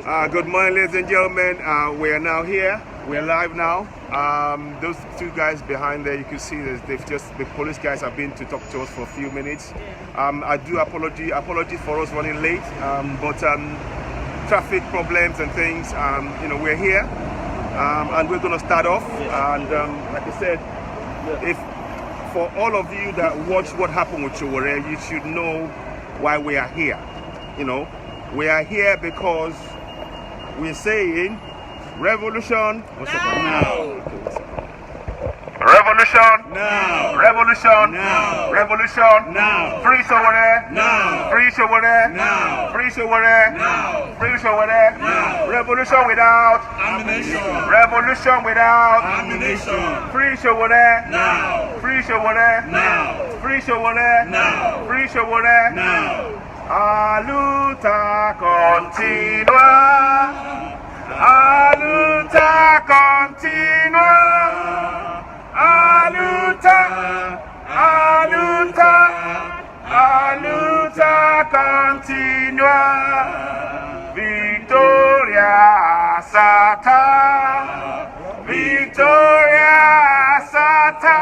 Good morning, ladies and gentlemen. We are now here. We're live now. Those two guys behind there, you can see the police guys have been to talk to us for a few minutes. I do apology for us running late, but traffic problems and things. We're here, and we're going to start off. And like I said, if for all of you that watched what happened with Sowore, you should know why we are here. We are here because we're saying revolution. What's up? No. Revolution. No. Revolution. No. Revolution. No. Free Sowore. No. Free Sowore. No. Free Sowore. No. Free Sowore. No. Revolution without Ammunition. revolution without Ammunition. Free Sowore. No. Free Sowore. No. Free Sowore. No. Free Sowore. No. A luta continua. A luta continua. A luta. A luta. A luta continua. Victoria Sata. Victoria Sata.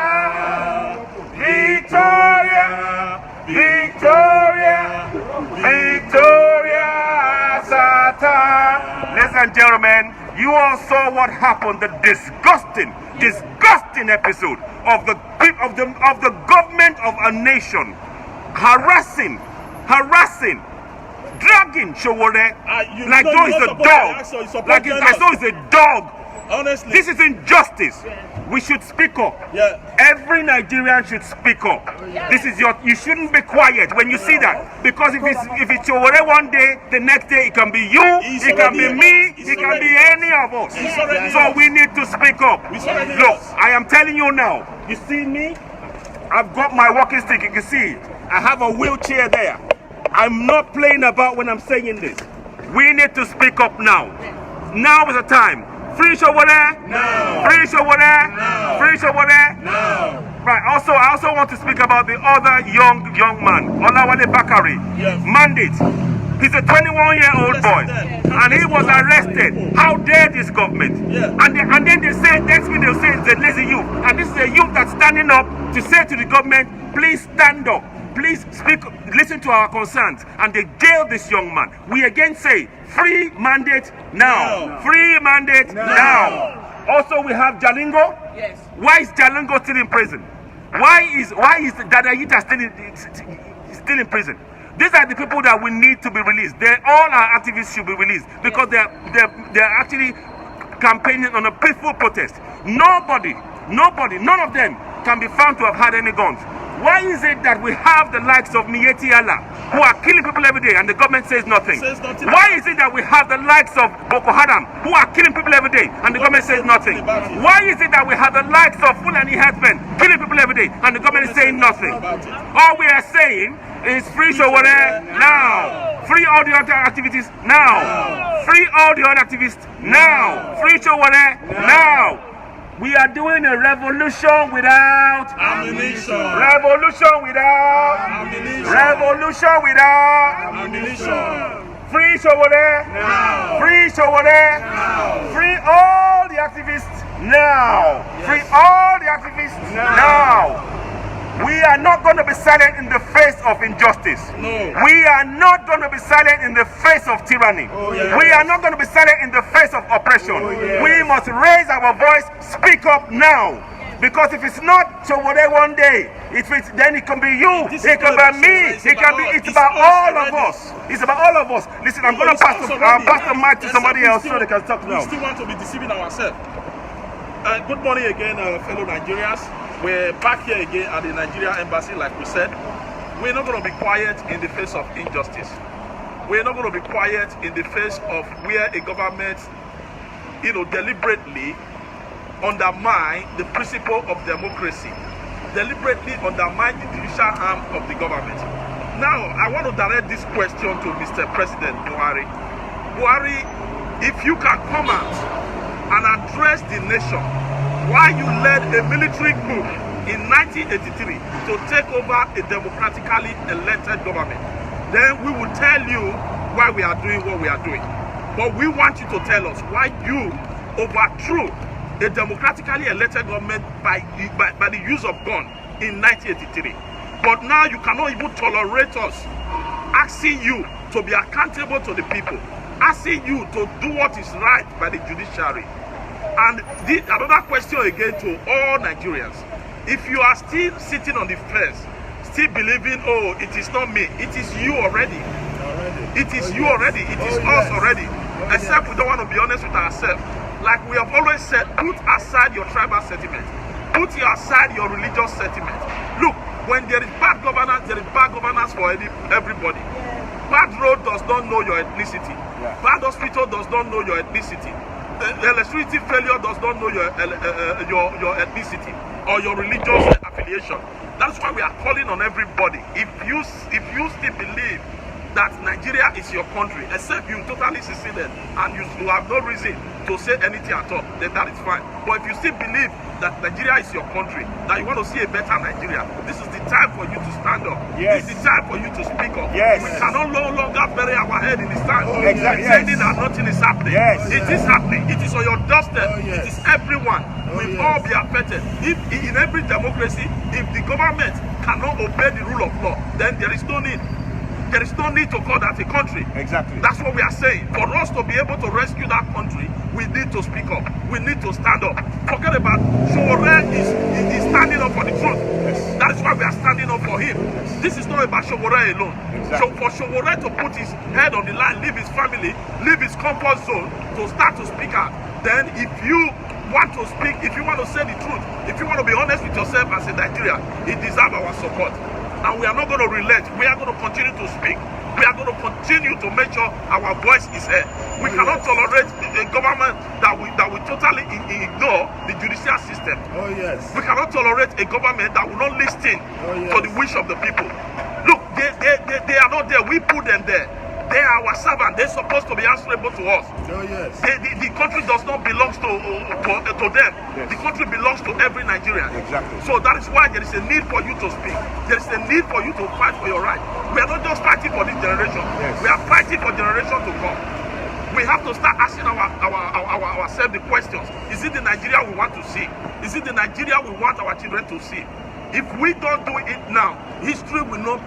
Victoria. Victoria. Victoria Sata. Ladies and gentlemen, you all saw what happened, the disgusting episode of the government of a nation harassing, dragging Sowore like though he's a dog. Like as though he's a dog. Honestly, this is injustice. We should speak up. Yeah. Every Nigerian should speak up. This is you shouldn't be quiet when you see that. Because if it's Sowore one day, the next day it can be you, it can be me, it can be any of us. So we need to speak up. Look, I am telling you now, you see me? I've got my walking stick, you can see it. I have a wheelchair there. I'm not playing about when I'm saying this. We need to speak up now. Now is the time. Free Sowore? No. Free Sowore? No. Free Sowore? No. Right. I also want to speak about the other young man, Olawale Bakari. Yes. Mandate. He's a 21-year-old boy, and he was arrested. How dare this government? Yeah. And then they say next week they'll say it's a lazy youth, and this is a youth that's standing up to say to the government, please stand up. Please speak, listen to our concerns, and they jail this young man. We again say, free mandate now. No. Free mandate now. Also, we have Jalingo. Yes. Why is Jalingo still in prison? Why is Dadayita still in prison? These are the people that we need to be released. All our activists should be released because they're actually campaigning on a peaceful protest. None of them can be found to have had any guns. Why is it that we have the likes of Miyetti Allah who are killing people every day and the government says nothing? Why is it that we have the likes of Boko Haram who are killing people every day and the government says nothing? Why is it that we have the likes of Fulani herdsmen killing people every day and the government is saying nothing? All we are saying is free Sowore now. Free all the other activities now. Free all the other activists now. Free Sowore now. We are doing a revolution without Ammunition. Revolution without Ammunition. Revolution without Ammunition. Free Sowore Now. Free Sowore Now. Free all the activists now. Free all the activists now. We are not going to be silent in the face of injustice. No. We are not going to be silent in the face of tyranny. Yeah. We are not going to be silent in the face of oppression. Yeah. We must raise our voice, speak up now. Because if it's not Sowore one day, then it can be you, it can be me, it's about all of us. It's about all of us. Listen, I'm going to pass the mic to somebody else so they can talk now. We still want to be deceiving ourselves. Good morning again, fellow Nigerians. We're back here again at the Nigerian Embassy, like we said. We're not going to be quiet in the face of injustice. We're not going to be quiet in the face of where a government, deliberately undermine the principle of democracy, deliberately undermine the judicial arm of the government. Now, I want to direct this question to Mr. President Buhari. Buhari, if you can come out and address the nation why you led a military coup in 1983 to take over a democratically elected government, then we will tell you why we are doing what we are doing. But we want you to tell us why you overthrew a democratically elected government by the use of gun in 1983. But now you cannot even tolerate us asking you to be accountable to the people, asking you to do what is right by the judiciary. And another question again to all Nigerians. If you are still sitting on the fence, still believing, oh, it is not me, it is you already. It is you already. It is us already. Except we don't want to be honest with ourselves. Like we have always said, put aside your tribal sentiment. Put aside your religious sentiment. Look, when there is bad governance, there is bad governance for everybody. Bad road does not know your ethnicity. Bad hospital does not know your ethnicity. Electricity failure does not know your ethnicity or your religious affiliation. That's why we are calling on everybody. If you still believe that Nigeria is your country, except you totally seceded and you have no reason to say anything at all, then that is fine. But if you still believe that Nigeria is your country, that you want to see a better Nigeria, this is the time for you to stand up. Yes. This is the time for you to speak up. Yes. We cannot no longer bury our head in the sand, Exactly. saying that nothing is happening. Yes. It is happening. It is on your doorstep. It is everyone. We all be affected. If in every democracy, if the government cannot obey the rule of law, then there is no need. There is no need to call that a country. Exactly. That's what we are saying. For us to be able to rescue that country, we need to speak up. We need to stand up. Forget about Sowore is standing up for the truth. Yes. That is why we are standing up for him. Yes. This is not about Sowore alone. Exactly. So for Sowore to put his head on the line, leave his family, leave his comfort zone to start to speak out, then if you want to speak, if you want to say the truth, if you want to be honest with yourself as a Nigerian, it deserves our support. And we are not going to relent. We are going to continue to speak. We are going to continue to make sure our voice is heard. We cannot tolerate a government that will totally ignore the judicial system. We cannot tolerate a government that will not listen to the wish of the people. Look, they are not there. We put them there. They are our servants. They're supposed to be answerable to us. The country does not belong to them. Yes. The country belongs to every Nigerian. Exactly. So that is why there is a need for you to speak. There is a need for you to fight for your right. We are not just fighting for this generation. Yes. We are fighting for generation to come. We have to start asking ourselves the questions. Is it the Nigeria we want to see? Is it the Nigeria we want our children to see? If we don't do it now, history will not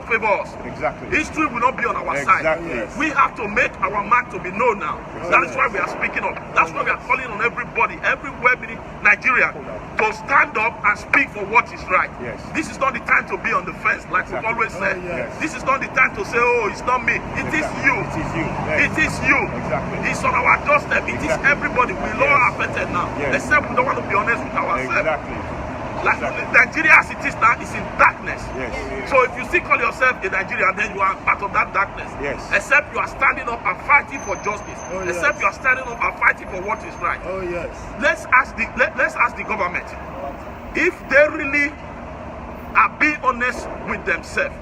favor us. Exactly. History will not be on our side. Yes. We have to make our mark to be known now. That is why we are speaking up. That's why we are calling on everybody, everywhere in Nigeria, to stand up and speak for what is right. Yes. This is not the time to be on the fence, like we've always said. Yes. This is not the time to say, oh, it's not me. It is you. It is you. Yes. It is you. Exactly. It's on our doorstep. It is everybody. We all are affected now. Yes. Except we don't want to be honest with ourselves. Exactly. Like Nigeria as it is now is in darkness. Yes. So if you still call yourself a Nigerian, then you are part of that darkness. Yes. Except you are standing up and fighting for justice. Except you are standing up and fighting for what is right. Let's ask the government if they really are being honest with themselves.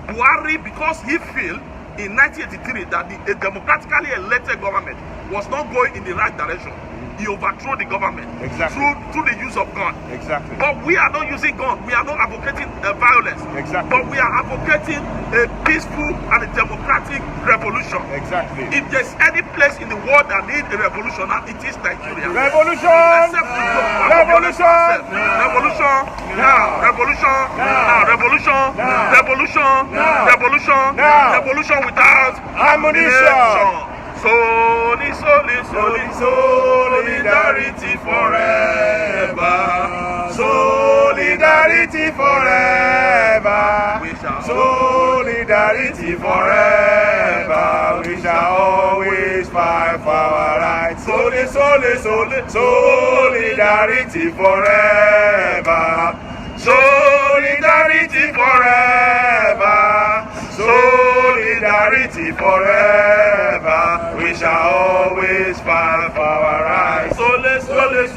Buhari, because he feel in 1983 that a democratically elected government was not going in the right direction, he overthrew the government through the use of gun. Exactly. But we are not using gun. We are not advocating violence. Exactly. But we are advocating a peaceful and a democratic revolution. Exactly. If there's any place in the world that needs a revolution, it is Nigeria. Revolution! Revolution! Revolution! Now! Revolution! Now! Revolution! Revolution! Revolution! Revolution without ammunition! Solidarity forever. Solidarity forever. Solidarity forever. We shall always fight for our rights. Solidarity forever. Solidarity forever. Solidarity forever. We shall always fight for our rights. Solidarity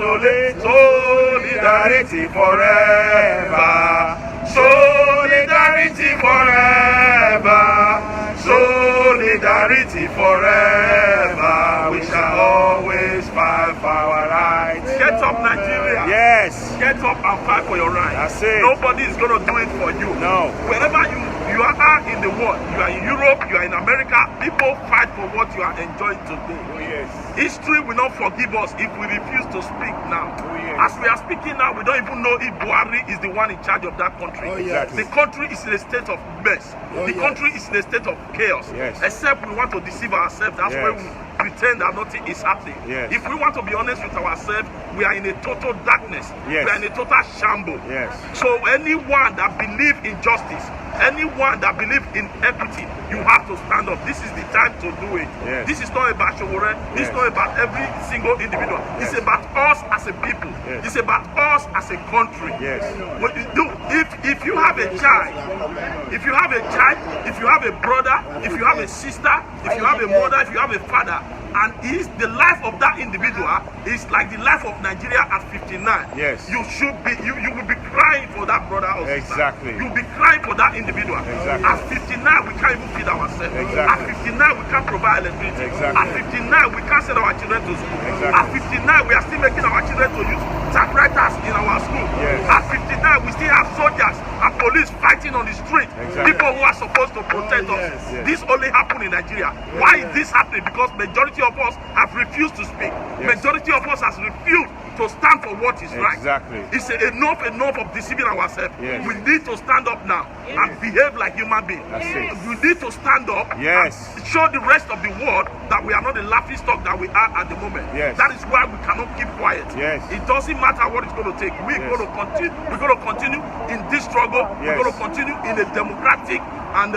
forever. Solidarity forever. Solidarity forever. We shall always fight for our rights. Get up, Nigeria. Yes. Get up and fight for your rights. That's it. Nobody is going to do it for you. No. Wherever you You are in the world. You are in Europe. You are in America. People fight for what you are enjoying today. Oh, yes. History will not forgive us if we refuse to speak now. Oh, yes. As we are speaking now, we don't even know if Buhari is the one in charge of that country. Oh, yes. The country is in a state of mess. Oh, the yes. country is in a state of chaos. Yes. Except we want to deceive ourselves. That's Yes. why we pretend that nothing is happening. Yes. If we want to be honest with ourselves, we are in a total darkness. Yes. We are in a total shambles. Yes. So anyone that believes in justice, anyone that believes in equity, you have to stand up. This is the time to do it. Yes. This is not about Sowore. This is not about every single individual. It's Yes. about us as a people. Yes. It's about us as a country. Yes. What you do, if you have a child, if you have a child, if you have a brother, if you have a sister, if you have a mother, if you have a father, and is the life of that individual is like the life of Nigeria at 59. Yes. You should be, you will be crying for that brother or sister. Exactly. You'll be crying for that individual. Exactly. At 59, we can't even feed ourselves. Exactly. At 59, we can't provide electricity. Exactly. At 59, we can't send our children to school. Exactly. At 59, we are still making our children to use typewriters in our school. Yes. At 59, we still have soldiers and police fighting on the street. Exactly. People who are supposed to protect us. yes. Yes. This only happened in Nigeria. Why is this happening? Because majority of us have refused to speak. Yes. Majority of us has refused to stand for what is right. Exactly. It's enough of deceiving ourselves. Yes. We need to stand up now and behave like human beings. That's it. We need to stand up Yes. and show the rest of the world that we are not the laughing stock that we are at the moment. Yes. That is why we cannot keep quiet. Yes. It doesn't matter what it's going to take. We're Yes. going to continue. We're going to continue in this struggle. Yes. We're going to continue in a democratic and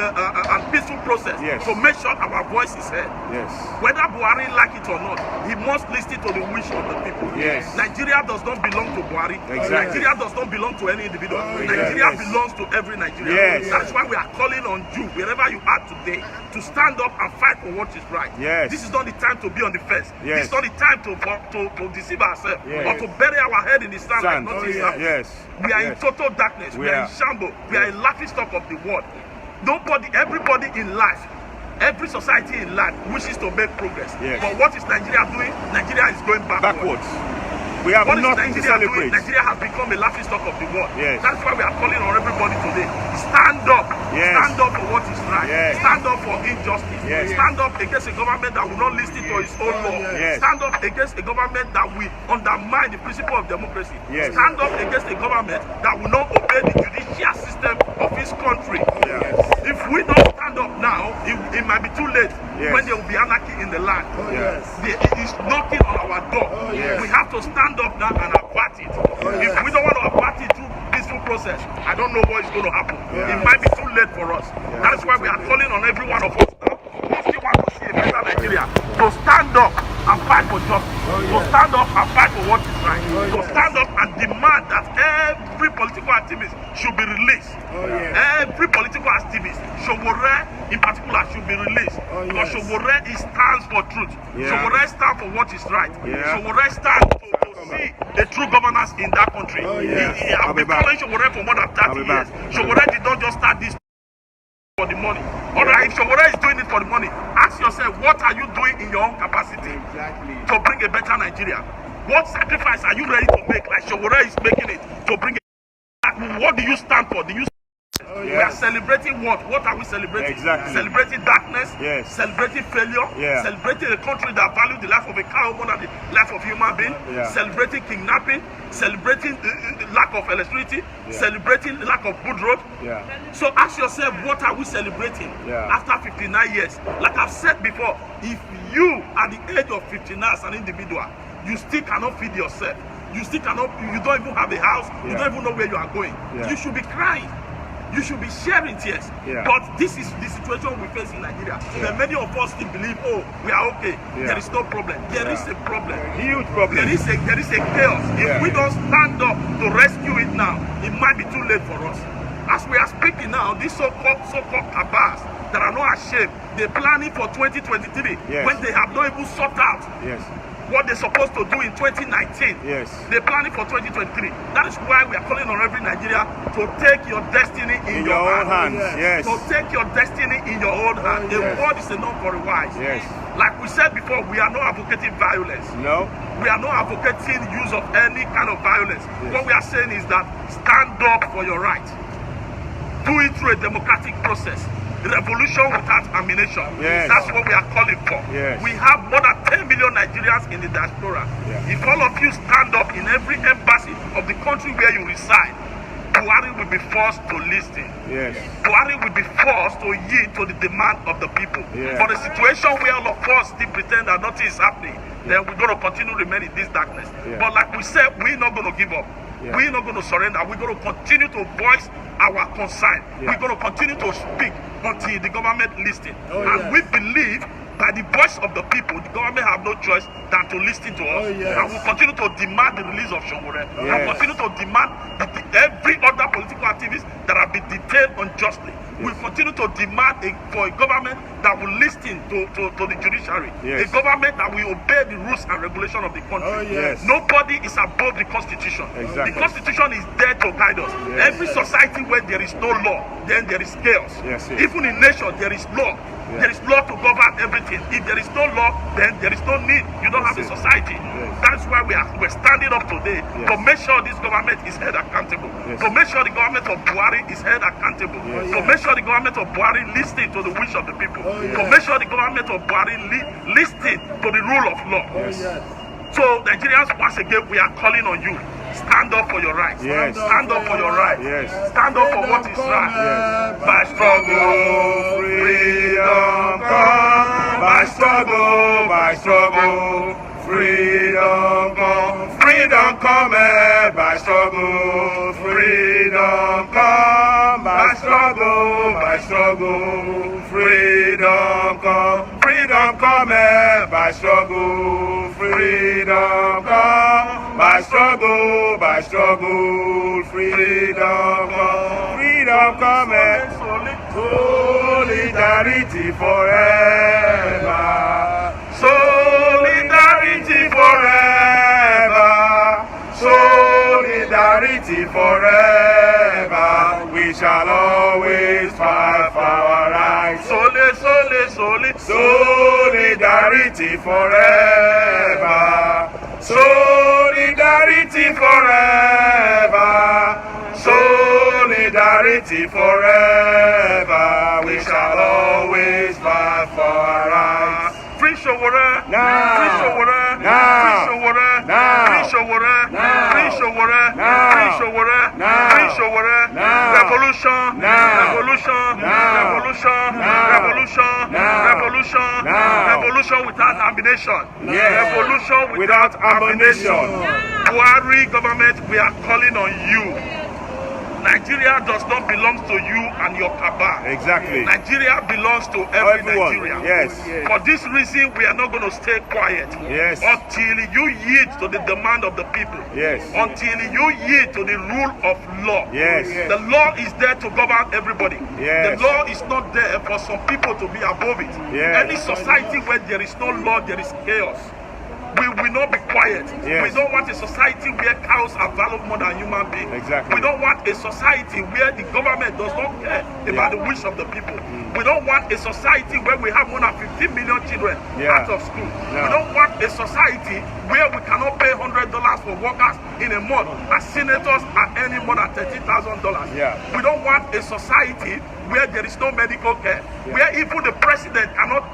peaceful process Yes. to make sure our voice is heard. Yes. Whether Buhari like it or not, he must listen to the wish of the people. Yes. Nigeria does not belong to Buhari. Exactly. Nigeria does not belong to any individual. Exactly. Nigeria Yes. belongs to every Nigerian. Yes. That's why we are calling on you, wherever you are today, to stand up and fight for what is right. Yes. This is not the time to be on the fence. Yes. This is not the time to deceive ourselves Yes. or to bury our head in the sand like Sand. nothing is yes. happening. Yes. We are in Yes. total darkness. We are in shambles. We are a laughing stock of the world. Everybody in life, every society in life wishes to make progress. Yes. But what is Nigeria doing? Nigeria is going Backwards. We have What is nothing to Nigeria celebrate. doing? Nigeria has become a laughing stock of the world. Yes. That's why we are calling on everybody today. Stand up. Yes. Stand up for what is right. Yes. Stand up for injustice. Yes. Stand up against a government that will not listen to its own law. Yes. Stand up against a government that will undermine the principle of democracy. Yes. Stand up against a government that will not obey the judicial system of its country. Yes. If we don't stand up now, it might be too late Yes. when there will be anarchy in the land. Yes. It is knocking on our door. yes. We have to stand up now and avert it. If we don't want to avert it through peaceful process, I don't know what is going to happen. Yeah. It might be too late for us. That is why we are calling on every one of us now who still want to see a better Nigeria to stand up and fight for justice. To stand up and fight for what is right. To stand up and demand that every political activist should be released. Every political activist, Sowore in particular, should be released. Because Sowore stands for truth. Yeah. Sowore stands for what is right. Yeah. Sowore stands to see the true governance in that country. I'll I've be been back. following Sowore for more than 30 I'll be years. back. Sowore did not just start this for the money. Alright, if Sowore is doing it for the money, ask yourself, what are you doing in your own capacity to bring a better Nigeria? What sacrifice are you ready to make, like Sowore is making it, to bring a... What do you stand for? Do you... We are celebrating what? What are we celebrating? Exactly. Celebrating darkness, Yes. celebrating failure, Yeah. celebrating a country that values the life of a cow more than the life of human being, Yeah. celebrating kidnapping, celebrating the lack of electricity, Yeah. celebrating the lack of good road. Yeah. So ask yourself, what are we celebrating Yeah. after 59 years? Like I've said before, if you at the age of 59 as an individual, you still cannot feed yourself, you still cannot, you don't even have a house, you Yeah. don't even know where you are going, Yeah. you should be crying. You should be sharing tears. Yeah. But this is the situation we face in Nigeria. And many of us still believe, oh, we are okay. Yeah. There is no problem. There is a problem. Huge problem. There is a chaos. If Yeah. we don't stand up to rescue it now, it might be too late for us. As we are speaking now, these so-called cabals that are not ashamed, they're planning for 2023 Yes. when they have not even sought out Yes. what they're supposed to do in 2019. Yes. They're planning for 2023. That is why we are calling on every Nigeria to take your destiny in your own hands. Yes. To take your destiny in your own hands. The yes. word is enough for the wise. Yes. Like we said before, we are not advocating violence. No. We are not advocating use of any kind of violence. Yes. What we are saying is that stand up for your right. do it through a democratic process. Revolution without ammunition. Yes. That's what we are calling for. Yes. We have more than 10 million Nigerians in the diaspora. Yeah. If all of you stand up in every embassy of the country where you reside, Buhari will be forced to listen. Yes. Buhari will be forced to yield to the demand of the people. Yeah. For the situation where all of us still pretend that nothing is happening, then we're going to continue to remain in this darkness. Yeah. But like we said, we're not going to give up. Yeah. We're not going to surrender. We're going to continue to voice our concern. Yeah. We're going to continue to speak until the government listens. Oh, and yes. we believe by the voice of the people, the government have no choice than to listen to us. Oh, yes. And we'll continue to demand the release of Sowore. Yes. And continue to demand every other political activist that have been detained unjustly. We'll continue to demand for a government that will listen to the judiciary. Yes. A government that will obey the rules and regulation of the country. Oh, yes. Nobody is above the Constitution. Exactly. The Constitution is there to guide us. Yes. Every society where there is no law, then there is chaos. Yes, yes. Even in nation, there is law. Yeah. There is law to govern everything. If there is no law, then there is no need. You don't have a Yes, yes. society. Yes. That's why we're standing up today Yes. to make sure this government is held accountable. Yes. To make sure the government of Buhari is held accountable. Yes. To make sure the government of Buhari listens to the wish of the people. Oh, yes. To make sure the government of Buhari listens to the rule of law. Oh, yes. So Nigerians, once again, we are calling on you. Stand up for your rights. Yes. Stand up for your rights. Yes. Stand up for what is right. Yes. By struggle, freedom come. By struggle, freedom come. Freedom come, by struggle, freedom come. By struggle, freedom come. Freedom come, by struggle, freedom come. By struggle, freedom come. Freedom come, solidarity forever. Solidarity forever. Solidarity forever. We shall always fight for our rights. Solidarity forever. Solidarity forever. Solidarity forever. We shall always fight for our rights. Free Sowore! Now! Free Sowore! Now! Free Sowore! Now! Free Sowore! Now! Free Sowore! Now! Free Sowore! Now! Free Sowore! Now! Revolution! Now! Revolution! Now! Revolution! Now! Revolution! Now! Revolution! Now! Revolution without ammunition! Yes. Revolution Without ammunition! Buhari government, we are calling on you. Nigeria does not belong to you and your cabal. Exactly. Nigeria belongs to every Everyone. Nigerian. Yes. For this reason, we are not going to stay quiet. Yes. Until you yield to the demand of the people. Yes. Until you yield to the rule of law. Yes. The law is there to govern everybody. Yes. The law is not there for some people to be above it. Yes. Any society where there is no law, there is chaos. We will not be quiet. Yes. We don't want a society where cows are valued more than human beings. Exactly. We don't want a society where the government does not care about the wish of the people. We don't want a society where we have more than 15 million children out of school. No. We don't want a society where we cannot pay $100 for workers in a month, as senators are earning more than $30,000. Yeah. We don't want a society where there is no medical care, where even the president cannot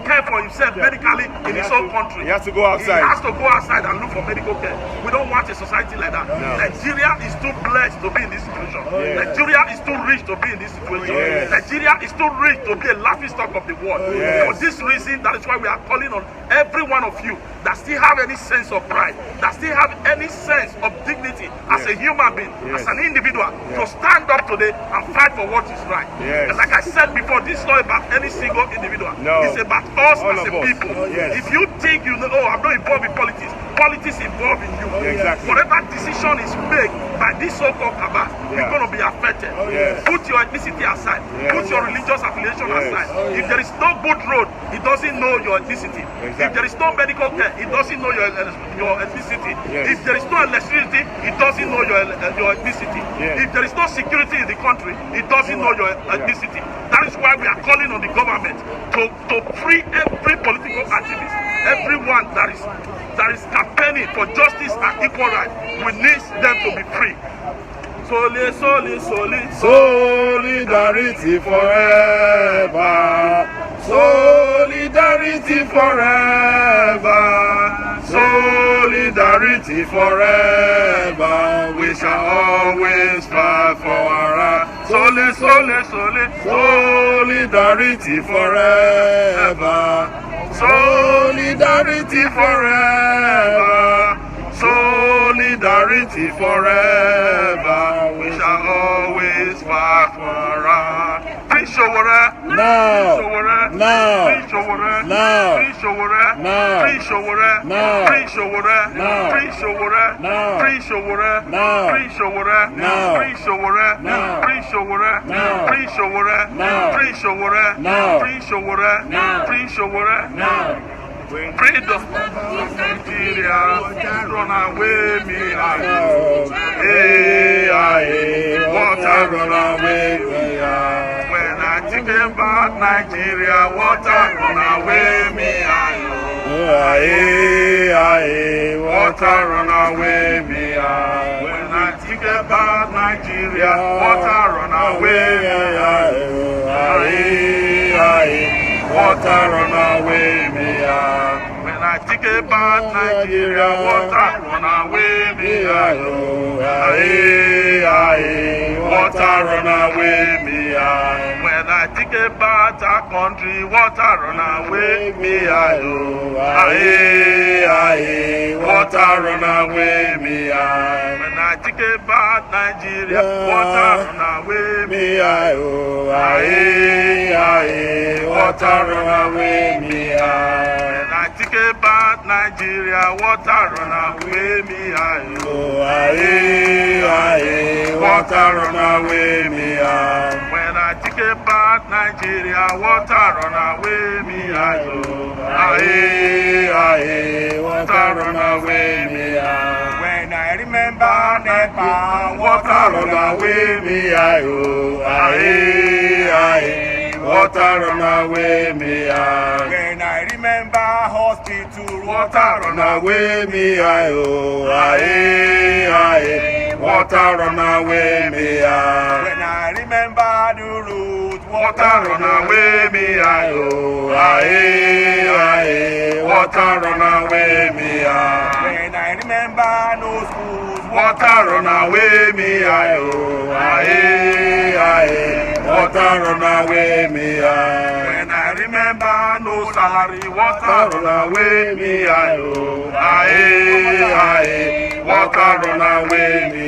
care for himself medically in his own country. He has to go outside. He has to go outside and look for medical care. We don't want a society like that. No. Nigeria is too blessed to be in this situation. Yes. Nigeria is too rich to be in this situation. Yes. Nigeria is too rich to be a laughing stock of the world. Yes. For this reason, that is why we are calling on every one of you that still have any sense of pride, that still have any sense of dignity as a human being, as an individual, to stand up today and fight for what is right. Yes. And like I said before, this is not about any single individual. No. It's about us All as of a us. people. Yes. If you think you know, oh, I'm not involved in politics, politics involved in you. Exactly. Whatever decision is made by this so-called cabal, you're going to be affected. Yes. Put your ethnicity aside. Yes. Put your religious affiliation Yes. aside. If there is no good road, it doesn't know your ethnicity. Exactly. If there is no medical care, it doesn't know your ethnicity. Yes. If there is no electricity, it doesn't know your ethnicity. Yes. If there is no security in the country, it doesn't know your ethnicity. That is why we are calling on the government to free every political activist, everyone that is campaigning for justice and equal rights. We need them to be free. Soli, soli, soli. Solidarity forever. Solidarity forever. Solidarity forever. We shall always fight for our right. Soli, soli, soli. Solidarity forever. Solidarity forever. Solidarity forever. We shall always fight for our right. Free Sowore. Now. Sowore. Now. Free Sowore. Now. Free Sowore. Now. Free Sowore. Now. Free Sowore. Now. Free Sowore. Now. Free Sowore. Now. Free Sowore. Now. Free Sowore. Now. Free Sowore. Now. Free Sowore. Now. Free Sowore. Now. Free Sowore. Now. Free Sowore. Now. Freedom. Nigeria, run away me. Hey, water run away me. When I think about Nigeria, water run away me. Hey, water run away me. When I think about Nigeria, water run away me. Water run away me. When I think about Nigeria, water run away me. Water run away me. When I think about our country, water run away me. Water run away me. When I think about Nigeria, water run away me. Water run away me. When I think about Nigeria, water run away me. Water run away me. When I think about Nigeria, water run away me. Water run away me. When I remember Nepal, Water run away me. Water run away me. when I remember hospital, Water run away me. Water run away me. when I remember the road, Water run away me. Water run away me. when I remember no schools, Water run away me. Water run away me. when I remember no salary, water Run away me. Water run away me.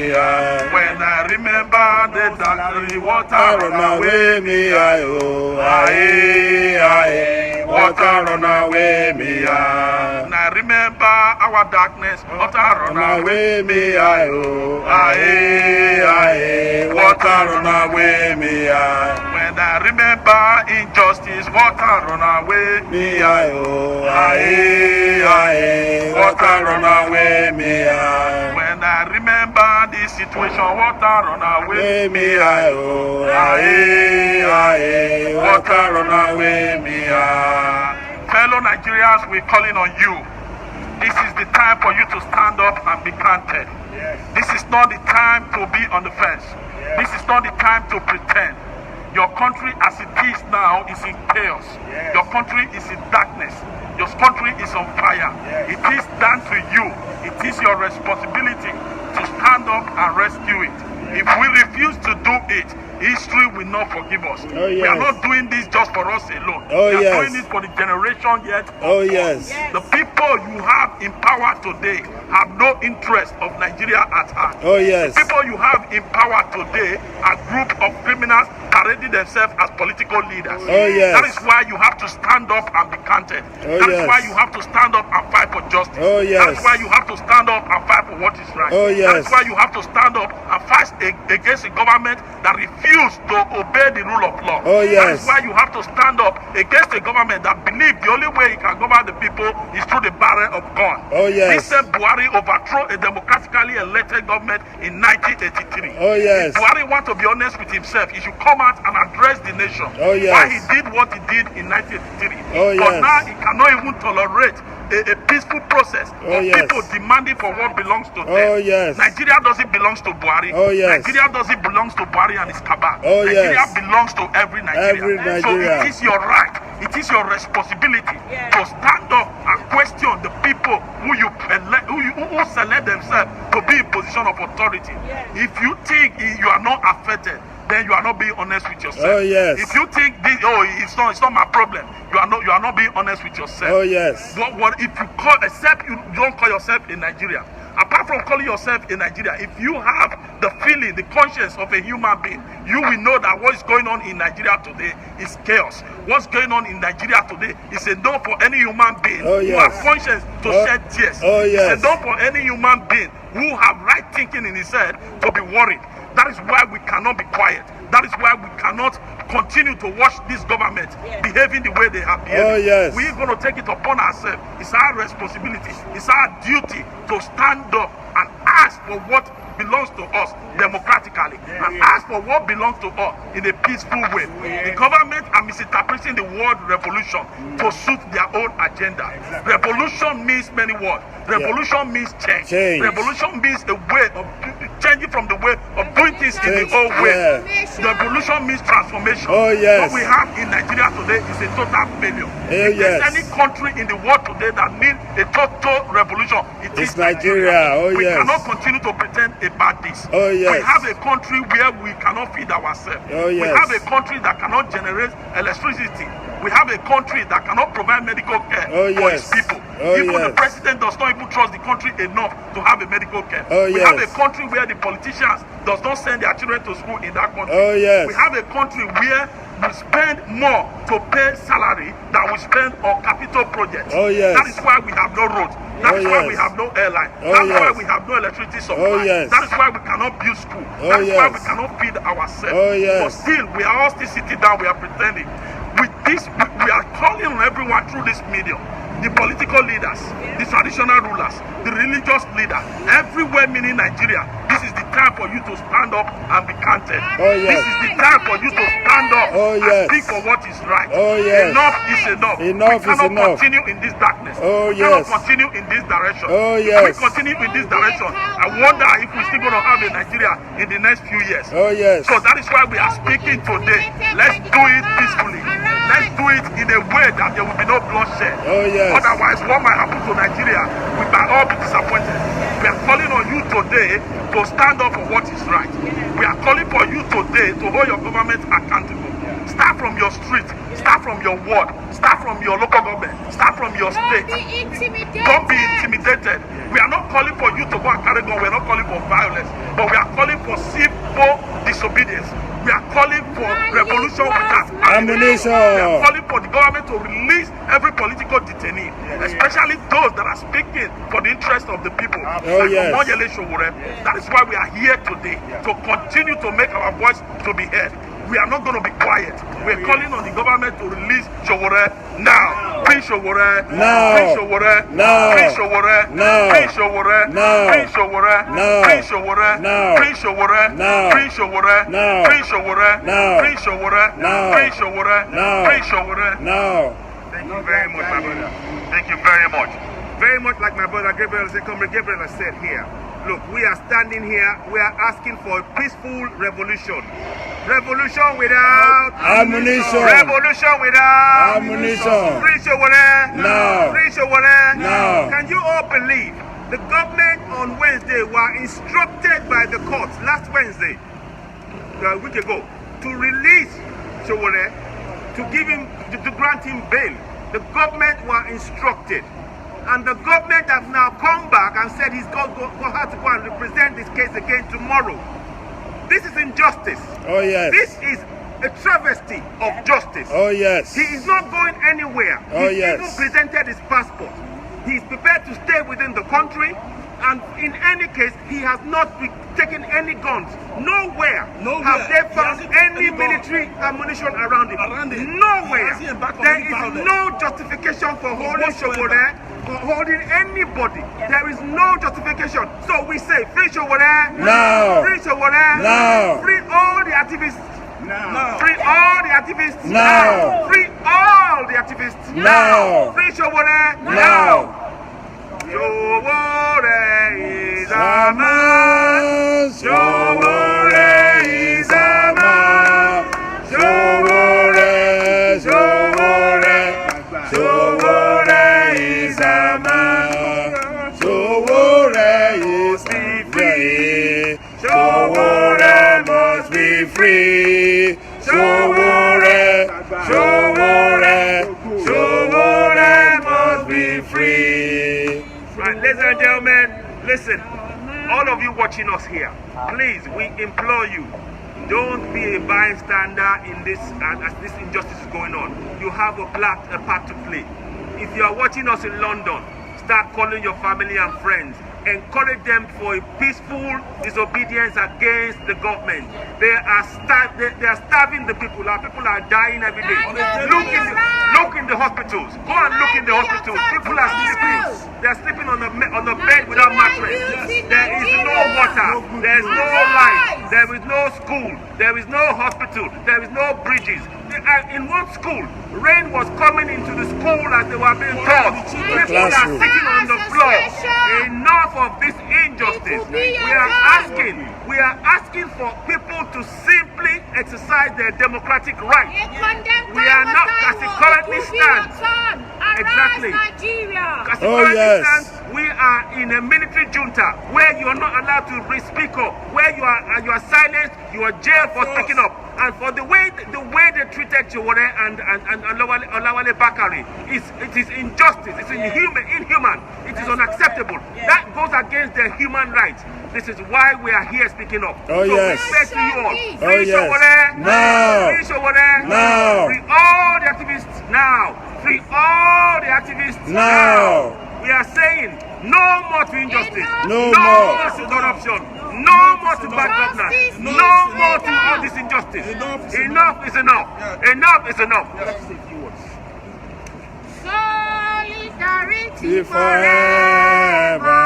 when I remember the salary, water Run away me. Water run away me. when I remember our darkness, water Run away me. Water run away me. when I remember injustice, water run away Me. Water run away me. when I remember this situation, water run away Me. Water run away me. Fellow Nigerians, we're calling on you. This is the time for you to stand up and be counted. This is not the time to be on the fence. This is not the time to pretend. Your country as it is now is in chaos. Your country is in darkness. Your country is on fire. It is down to you. It is your responsibility to stand up and rescue it. If we refuse to do it, history will not forgive us. Oh, We are yes. not doing this just for us alone. Oh, we are yes. doing it for the generation yet. Oh, yes. The people you have in power today have no interest of Nigeria at heart. Oh, yes. People you have in power today are group of criminals parading themselves as political leaders. Oh, yes. That is why you have to stand up and be counted. Oh, That is yes. why you have to stand up and fight for justice. Oh, yes. That is why you have to stand up and fight for what is right. Oh, That yes. is why you have to stand up and fight against a government that refused to obey the rule of law. Oh, That yes. is why you have to stand up against a government that believes the only way it can govern the people is through the barrel of gun. Oh, yes. This same Buhari overthrew a democratically elected government in 1983. Oh, yes. If Buhari wants to be honest with himself, he should come out and address the nation. Oh, yes. Why he did what he did in 1983. Oh, But yes. now he cannot even tolerate a peaceful process of people demanding for what belongs to them. Nigeria doesn't belong to Buhari. Nigeria doesn't belong to Buhari and his cabal. Nigeria belongs to every Nigerian. So it is your right, it is your responsibility to stand up and question the people who select themselves to be in position of authority. If you think you are not affected, then you are not being honest with yourself. If you think this, it's not my problem, you are not being honest with yourself. But what if you call, except you don't call yourself in Nigeria? Apart from calling yourself in Nigeria, if you have the feeling, the conscience of a human being, you will know that what is going on in Nigeria today is chaos. What's going on in Nigeria today is a no for any human being who has conscience to shed tears. It's a no for any human being who have right thinking in his head to be worried. That is why we cannot be quiet. That is why we cannot continue to watch this government behaving the way they have behaved. We're going to take it upon ourselves. It's our responsibility. It's our duty to stand up and ask for what belongs to us democratically and ask for what belongs to us in a peaceful way. The government are misinterpreting the word revolution to suit their own agenda. Revolution means many words. Revolution means change. Revolution means a way of changing from the way of doing things in the old way. Revolution means transformation. What we have in Nigeria today is a total failure. If there's any country in the world today that needs a total revolution, it is Nigeria. We cannot continue to pretend about this. We have a country where we cannot feed ourselves. We have a country that cannot generate electricity. We have a country that cannot provide medical care for its people. Even the president does not even trust the country enough to have a medical care. We have a country where the politicians does not send their children to school in that country. We have a country where we spend more to pay salary than we spend on capital projects. That is why we have no roads. That is why we have no airline. That's why we have no electricity supply. That is why we cannot build school. That is why we cannot feed ourselves. But still, we are all still sitting down, we are pretending. With this, we are calling on everyone through this medium. The political leaders, the traditional rulers, the religious leaders, everywhere meaning Nigeria, this is the time for you to stand up and be counted. This is the time for you to stand up and speak for what is right. Enough is enough. We cannot continue in this darkness. We cannot continue in this direction. If we continue in this direction, I wonder if we're still going to have a Nigeria in the next few years. So that is why we are speaking today. Let's do it peacefully. Let's do it in a way that there will be no bloodshed. Otherwise, what might happen to Nigeria, we might all be disappointed. We are calling on you today to stand up for what is right. We are calling for you today to hold your government accountable. Start from your street, start from your ward, start from your local government, start from your state. Don't be intimidated. We are not calling for you to go and carry gun. We are not calling for violence, but we are calling for civil disobedience. We are calling for revolution without ammunition. We are calling for the government to release every political detainee, especially those that are speaking for the interest of the people. Like Omoyele Sowore. That is why we are here today, to continue to make our voice to be heard. We are not going to be quiet. We are calling on the government to release Sowore now. Free Sowore now. Free Sowore now. Free Sowore now. Free Sowore now. Free Sowore now. Free Sowore now. Free Sowore now. Free Sowore now. Free Sowore now. Free Sowore now. Free Sowore now. Free Sowore now. Thank you very much, my brother. Thank you very much. Very much like my brother Gabriel has said here. Look, we are standing here, we are asking for a peaceful revolution. Revolution without ammunition. Revolution without ammunition. Free Sowore now. Free Sowore now. Can you all believe the government on Wednesday were instructed by the courts last Wednesday, a week ago, to release Sowore, to give him, to grant him bail. The government were instructed. And the government has now come back and said he's going to have to go and represent this case again tomorrow. This is injustice. This is a travesty of justice. He is not going anywhere. He's even presented his passport. He is prepared to stay within the country. And in any case, he has not taken any guns. Nowhere have they found any military ammunition around him. Nowhere. There is no justification for holding Sowore, for holding anybody. There is no justification. So we say, free Sowore now. Free Sowore now. Free all the activists Now. Free all the activists. Now. Free all the activists. Now. Free Sowore. Now. Sowore is a man. Sowore is a man. Sowore, Sowore, Sowore is a man. Sowore is free. Sowore must be free. Sowore, Sowore, Sowore must be free. Right, ladies and gentlemen, listen. All of you watching us here, please, we implore you, don't be a bystander in this as this injustice is going on. You have a part to play. If you are watching us in London, start calling your family and friends. Encourage them for a peaceful disobedience against the government. They are starving the people. Our people are dying every day. Look in the hospitals. Go and look in the hospitals. People are sleeping. They are sleeping on the bed without mattress. There is no water. There is no light. There is no school. There is no hospital. There is no bridges. In one school, rain was coming into the school as they were being taught. People are sitting on the floor. Enough of this injustice. We are asking for people to simply exercise their democratic rights. We are not, as it currently stands. Exactly. As it currently stands, we are in a military junta where you are not allowed to speak up, where you are silenced, you are jailed for speaking up. And for the way they treated Sowore and Olawale Bakari, it is injustice, it's inhuman, it is unacceptable. That goes against their human rights. This is why we are here speaking up. Oh, so yes. we say to you all, Oh, free yes. Sowore, Now. free Sowore, Now. free all the activists now, free all the activists Now. We are saying no more to injustice, No no more. more to corruption, no more to bad governance, no more to all this injustice. Enough is enough. Enough is enough. Solidarity forever.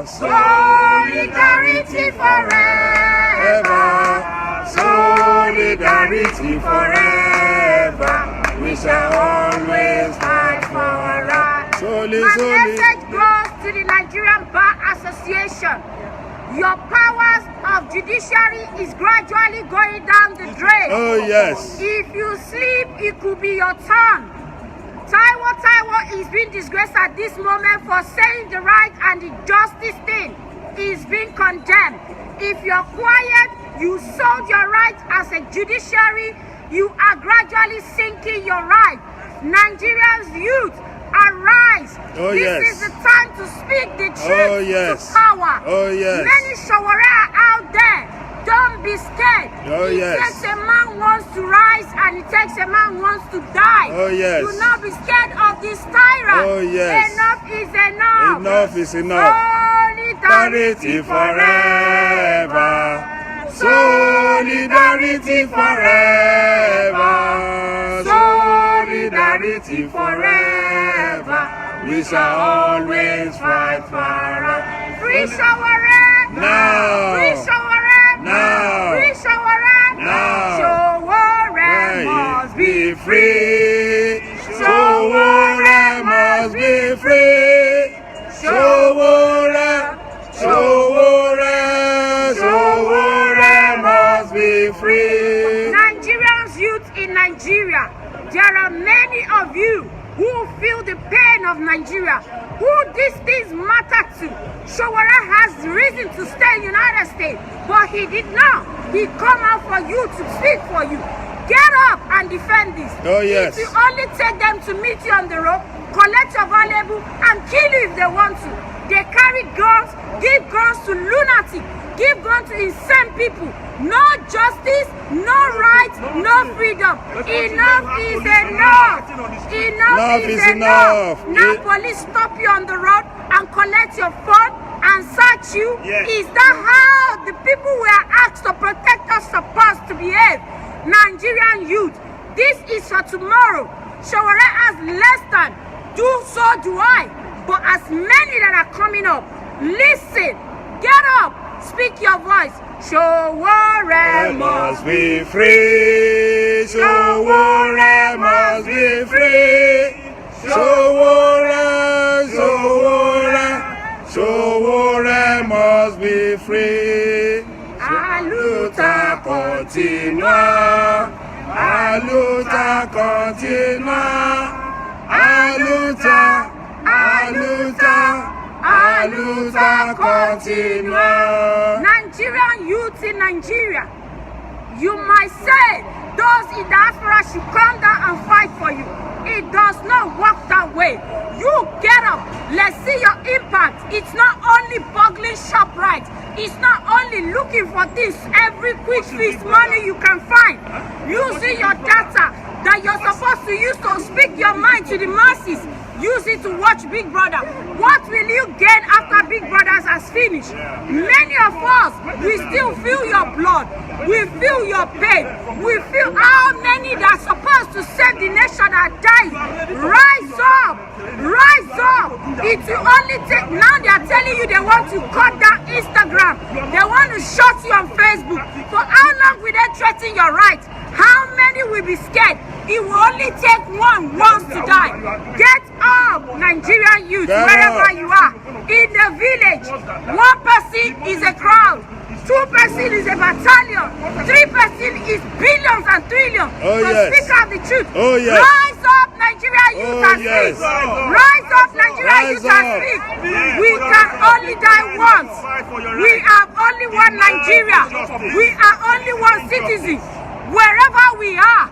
Solidarity forever. Solidarity forever. We shall always fight for our rights. My message goes to the Nigerian Bar Association. Your powers of judiciary is gradually going down the drain. Oh, yes. If you sleep, it could be your turn. Taiwo is being disgraced at this moment for saying the right and the justice thing. Is being condemned. If you're quiet, you sold your right as a judiciary. You are gradually sinking your right. Nigerians youth, arise. Oh, this yes. is the time to speak the truth Oh, yes. to power. Oh, yes. Many Sowore are out there. Don't be scared. Oh, it yes. takes a man wants to rise and it takes a man wants to die. Oh, yes. Do not be scared of this tyrant. Oh, yes. Enough is enough. Enough is enough. Solidarity forever. Solidarity forever. Solidarity forever. We shall always fight for our Free Sowore. Now. Free Sowore. Now. Free Sowore. Now. Sowore must be free. Sowore must be free. Sowore, Sowore, Sowore must be free. Nigerians youth in Nigeria, there are many of you who feel the pain of Nigeria, who these things matter to. Sowore has reason to stay in the United States, but he did not. He come out for you to speak for you. Get up and defend this. Oh, yes. If you only take them to meet you on the road, collect your valuable and kill you if they want to. They carry guns, give guns to lunatics, give guns to insane people. No justice, no rights, no freedom. Enough is enough. Enough is enough. Now police stop you on the road and collect your phone and search you. Yes. Is that how the people we are asked to protect us supposed to behave? Nigerian youth, this is for tomorrow. Sowore has less than, so do I. But as many that are coming up, listen, get up, speak your voice. Sowore Sowore must be free. Sowore must be free. Sowore, Sowore, Sowore must be free. A luta Continua, a luta continua, a luta, a luta, a luta continua. Nigerian youth in Nigeria, you might say those in diaspora should come down and fight for you. It does not work that way. You get up, let's see your impact. It's not only burgling ShopRite. It's not only looking for this every quick fix money you can find. Using your data that you're supposed to use to speak your mind to the masses. Use it to watch Big Brother. What will you gain after Big Brothers has finished? Many of us, we still feel your blood. We feel your pain. We feel how many that are supposed to save the nation are dying. Rise up! Rise up! It will only take, now they are telling you they want to cut down Instagram. They want to shut you on Facebook. For how long will they threaten your rights? How many will be scared? It will only take one once to die. Get up, Nigerian youth, wherever you are. In the village, one person is a crowd. 2 persons is a battalion. 3 persons is billions and trillions. Oh, so yes. speak out the truth. Oh, yes. Rise up, Nigerian youth, Oh, and yes. speak. Rise up, Nigerian youth, and speak. We can only die once. We are only one Nigeria. We are only one citizen. Wherever we are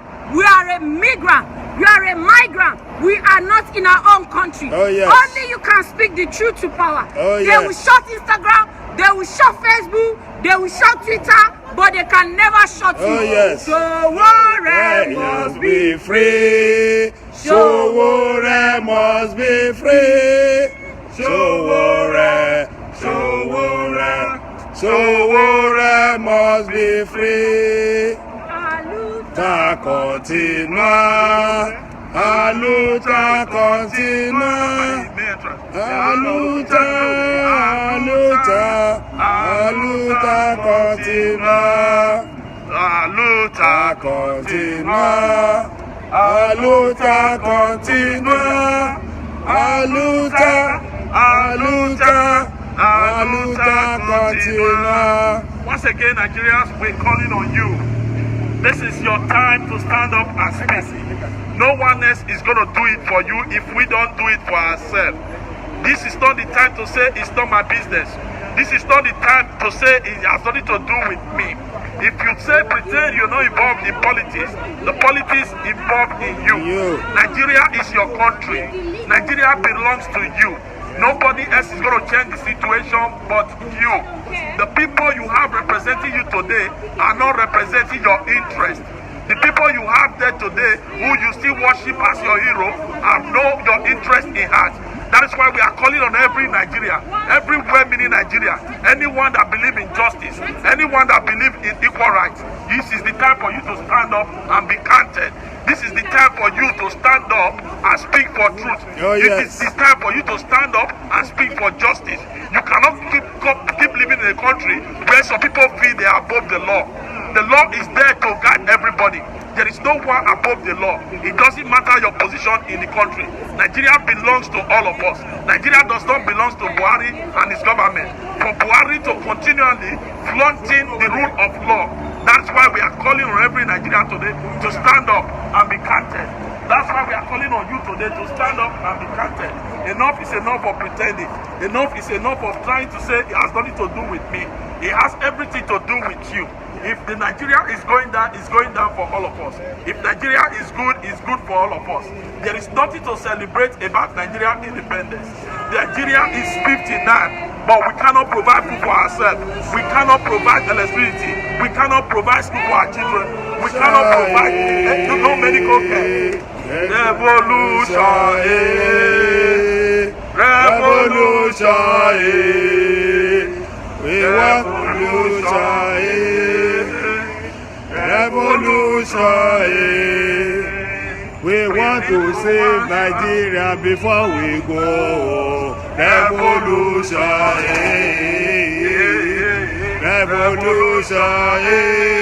a migrant. We are a migrant. We are not in our own country. Oh, yes. Only you can speak the truth to power. Oh, they yes. will shut Instagram. They will shut Facebook. They will shut Twitter. But they can never shut you. Oh, yes. Sowore must be free. Sowore must be free. Sowore, Sowore, Sowore must be free. Ta continua, a luta continua, a luta, a luta, a luta continua, A luta continua, a luta continua, a luta, a luta, a luta continua. Once again, Nigerians, we're calling on you. This is your time to stand up and speak. No one else is going to do it for you if we don't do it for ourselves. This is not the time to say it's not my business. This is not the time to say it has nothing to do with me. If you say pretend you're not involved in politics, the politics involved in you. Nigeria is your country. Nigeria belongs to you. Nobody else is going to change the situation but you. The people you have representing you today are not representing your interest. The people you have there today who you still worship as your hero have no your interest in heart. That is why we are calling on every Nigeria, every well-meaning Nigeria, anyone that believes in justice, anyone that believes in equal rights. This is the time for you to stand up and be counted. This is the time for you to stand up and speak for truth. Oh, yes. It is the time for you to stand up and speak for justice. You cannot keep living in a country where some people feel they are above the law. The law is there to guide everybody. There is no one above the law. It doesn't matter your position in the country. Nigeria belongs to all of us. Nigeria does not belong to Buhari and his government. For Buhari to continually flaunting the rule of law, that's why we are calling on every Nigerian today to stand up and be counted. That's why we are calling on you today to stand up and be counted. Enough is enough of pretending. Enough is enough of trying to say it has nothing to do with me. It has everything to do with you. If the Nigeria is going down, it's going down for all of us. If Nigeria is good, it's good for all of us. There is nothing to celebrate about Nigerian independence. Nigeria is 59, but we cannot provide food for ourselves. We cannot provide electricity. We cannot provide school for our children. We cannot provide no medical care. Revolution, revolution, we want revolution. Revolution, we want to save Nigeria before we go. Revolution, revolution.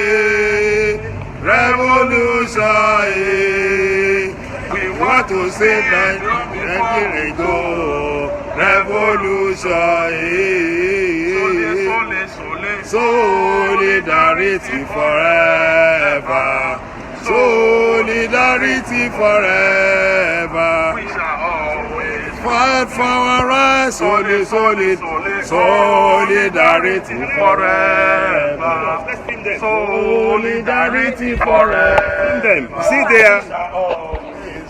to save Nigeria. Go revolution. Solidarity forever. Solidarity forever. We shall always fight for our rights. Solidarity forever. Solidarity forever.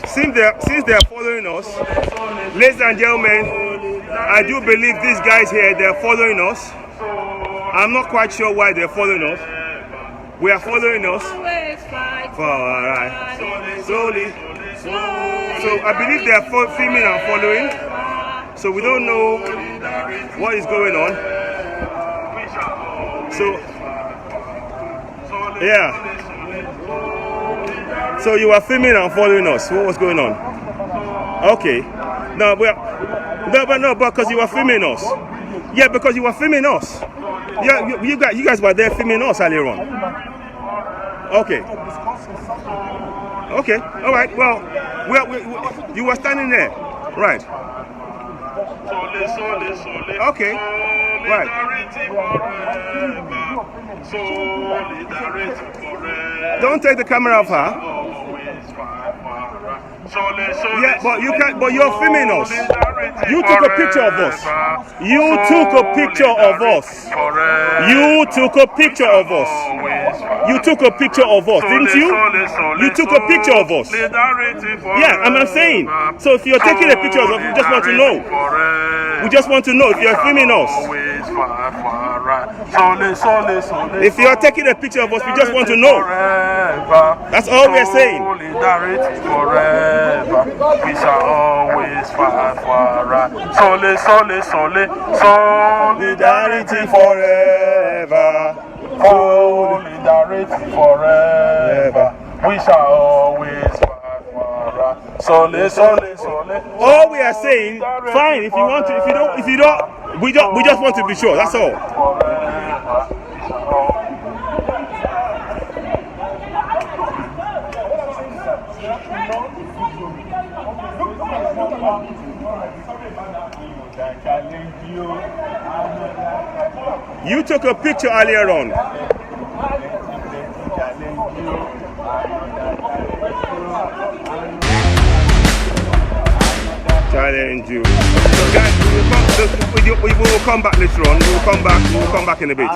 Since they are following us, ladies and gentlemen, I do believe these guys here, they're following us. I'm not quite sure why they're following us. We are following us for our rights. Slowly. So I believe they are filming and following. So we don't know what is going on. So yeah. So you are filming and following us. What was going on? Okay. No, but because you were filming us. Yeah, because you were filming us. Yeah, you guys were there filming us earlier on. Okay. Okay. All right. Well, you were standing there, right? Okay. Right. Don't take the camera off her. Yeah, but you can't. But you're filming us. You took a picture of us. You took a picture of us. You took a picture of us. You took a picture of us, didn't you? You took a picture of us. Yeah, I'm saying. So if you're taking a picture of us, we just want to know. We just want to know if you're filming us. If you're taking a picture of us, we just want to know. That's all we're saying. Solidarity forever. We shall always fight for our right. Solidarity forever. Solidarity forever. We shall always fight for our right. All we are saying, fine. If you want to, if you don't, we just want to be sure. That's all. You took a picture earlier on. Challenge you. So guys, we will come back later on. We will come back in a bit.